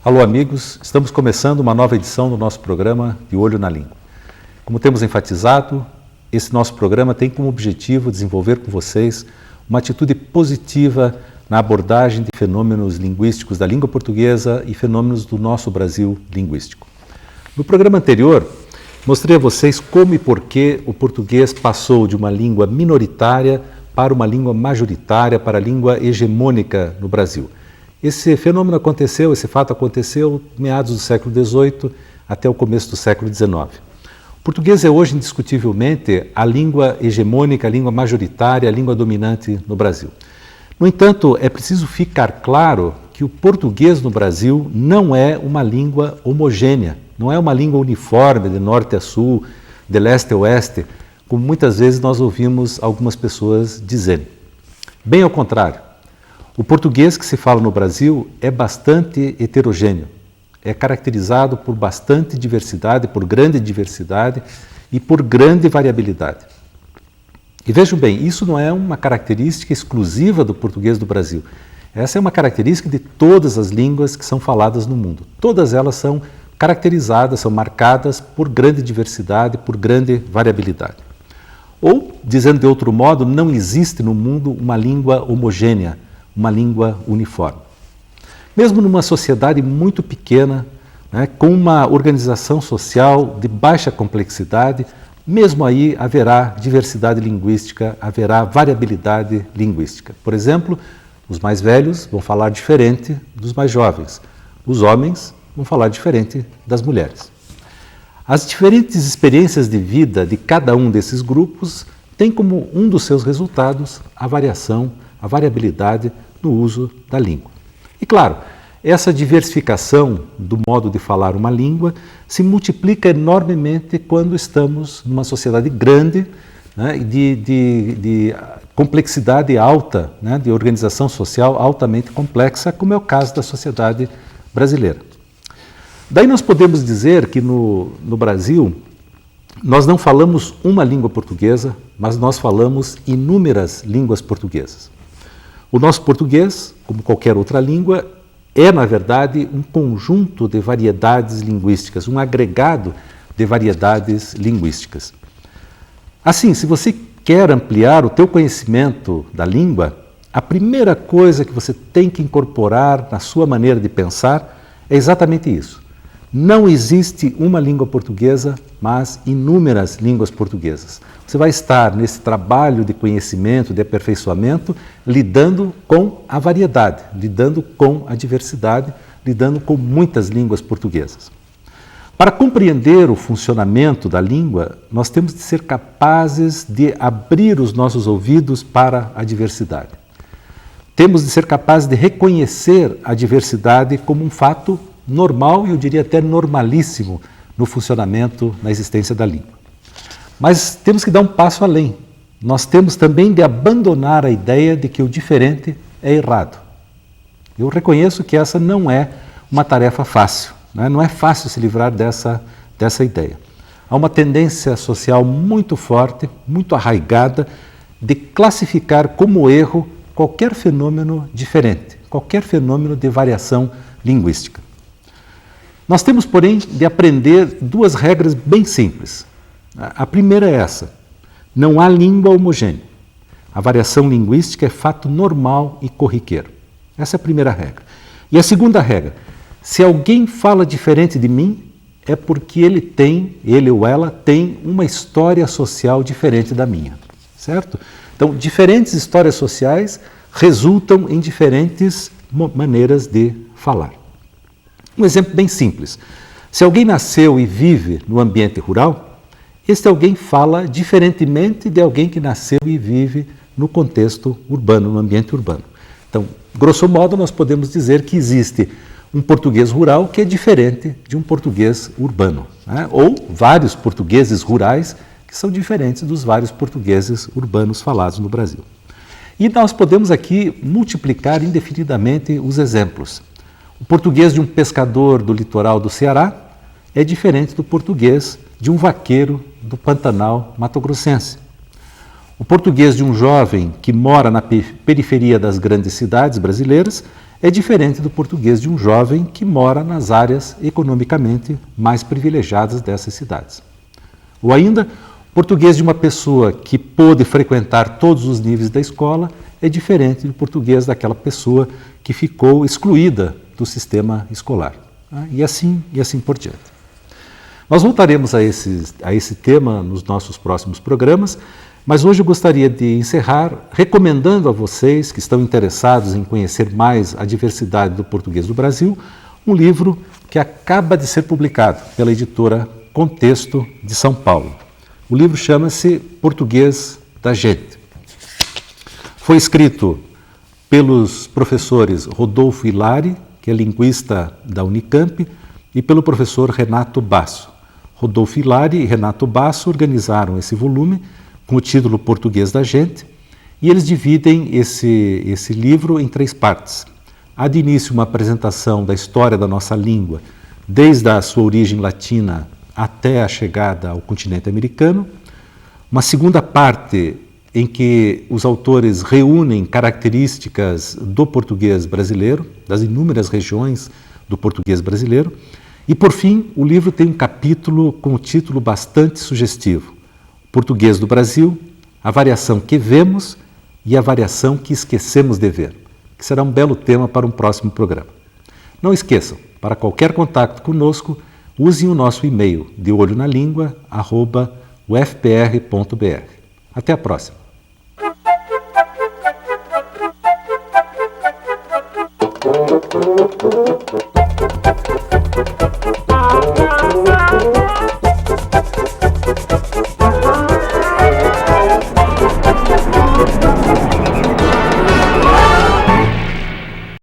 Alô amigos, estamos começando uma nova edição do nosso programa De Olho na Língua. Como temos enfatizado, esse nosso programa tem como objetivo desenvolver com vocês uma atitude positiva na abordagem de fenômenos linguísticos da língua portuguesa e fenômenos do nosso Brasil linguístico. No programa anterior, mostrei a vocês como e por que o português passou de uma língua minoritária para uma língua majoritária, para a língua hegemônica no Brasil. Esse fenômeno aconteceu, esse fato aconteceu meados do século XVIII até o começo do século XIX. O português é hoje indiscutivelmente a língua hegemônica, a língua majoritária, a língua dominante no Brasil. No entanto, é preciso ficar claro que o português no Brasil não é uma língua homogênea, não é uma língua uniforme de norte a sul, de leste a oeste, como muitas vezes nós ouvimos algumas pessoas dizerem. Bem ao contrário. O português que se fala no Brasil é bastante heterogêneo, é caracterizado por bastante diversidade, por grande diversidade e por grande variabilidade. E vejam bem, isso não é uma característica exclusiva do português do Brasil. Essa é uma característica de todas as línguas que são faladas no mundo. Todas elas são caracterizadas, são marcadas por grande diversidade, por grande variabilidade. Ou, dizendo de outro modo, não existe no mundo uma língua homogênea, uma língua uniforme. Mesmo numa sociedade muito pequena, com uma organização social de baixa complexidade, mesmo aí haverá diversidade linguística, haverá variabilidade linguística. Por exemplo, os mais velhos vão falar diferente dos mais jovens, os homens vão falar diferente das mulheres. As diferentes experiências de vida de cada um desses grupos têm como um dos seus resultados a variação, a variabilidade no uso da língua. E claro, essa diversificação do modo de falar uma língua se multiplica enormemente quando estamos numa sociedade grande, de complexidade alta, de organização social altamente complexa, como é o caso da sociedade brasileira. Daí nós podemos dizer que no Brasil nós não falamos uma língua portuguesa, mas nós falamos inúmeras línguas portuguesas. O nosso português, como qualquer outra língua, é, na verdade, um conjunto de variedades linguísticas, um agregado de variedades linguísticas. Assim, se você quer ampliar o teu conhecimento da língua, a primeira coisa que você tem que incorporar na sua maneira de pensar é exatamente isso. Não existe uma língua portuguesa, mas inúmeras línguas portuguesas. Você vai estar nesse trabalho de conhecimento, de aperfeiçoamento, lidando com a variedade, lidando com a diversidade, lidando com muitas línguas portuguesas. Para compreender o funcionamento da língua, nós temos de ser capazes de abrir os nossos ouvidos para a diversidade. Temos de ser capazes de reconhecer a diversidade como um fato normal e eu diria até normalíssimo no funcionamento, na existência da língua. Mas temos que dar um passo além. Nós temos também de abandonar a ideia de que o diferente é errado. Eu reconheço que essa não é uma tarefa fácil, não é fácil se livrar dessa ideia. Há uma tendência social muito forte, muito arraigada, de classificar como erro qualquer fenômeno diferente, qualquer fenômeno de variação linguística. Nós temos, porém, de aprender duas regras bem simples. A primeira é essa: não há língua homogênea. A variação linguística é fato normal e corriqueiro. Essa é a primeira regra. E a segunda regra: se alguém fala diferente de mim, é porque ele ou ela tem uma história social diferente da minha, certo? Então, diferentes histórias sociais resultam em diferentes maneiras de falar. Um exemplo bem simples. Se alguém nasceu e vive no ambiente rural, este alguém fala diferentemente de alguém que nasceu e vive no contexto urbano, no ambiente urbano. Então, grosso modo, nós podemos dizer que existe um português rural que é diferente de um português urbano, ou vários portugueses rurais que são diferentes dos vários portugueses urbanos falados no Brasil. E nós podemos aqui multiplicar indefinidamente os exemplos. O português de um pescador do litoral do Ceará é diferente do português de um vaqueiro do Pantanal mato-grossense. O português de um jovem que mora na periferia das grandes cidades brasileiras é diferente do português de um jovem que mora nas áreas economicamente mais privilegiadas dessas cidades. Ou ainda, o português de uma pessoa que pôde frequentar todos os níveis da escola é diferente do português daquela pessoa que ficou excluída do sistema escolar. E assim por diante. Nós voltaremos a esse tema nos nossos próximos programas, mas hoje eu gostaria de encerrar recomendando a vocês que estão interessados em conhecer mais a diversidade do português do Brasil, um livro que acaba de ser publicado pela editora Contexto de São Paulo. O livro chama-se Português da Gente. Foi escrito pelos professores Rodolfo Hilari, que é linguista da Unicamp, e pelo professor Renato Basso. Rodolfo Hilari e Renato Basso organizaram esse volume com o título Português da Gente, e eles dividem esse livro em 3 partes. Há de início uma apresentação da história da nossa língua, desde a sua origem latina até a chegada ao continente americano. Uma segunda parte em que os autores reúnem características do português brasileiro, das inúmeras regiões do português brasileiro. E, por fim, o livro tem um capítulo com um título bastante sugestivo: Português do Brasil, a variação que vemos e a variação que esquecemos de ver, que será um belo tema para um próximo programa. Não esqueçam, para qualquer contato conosco, usem o nosso e-mail deolhonalingua@ufpr.br. Até a próxima! Ah,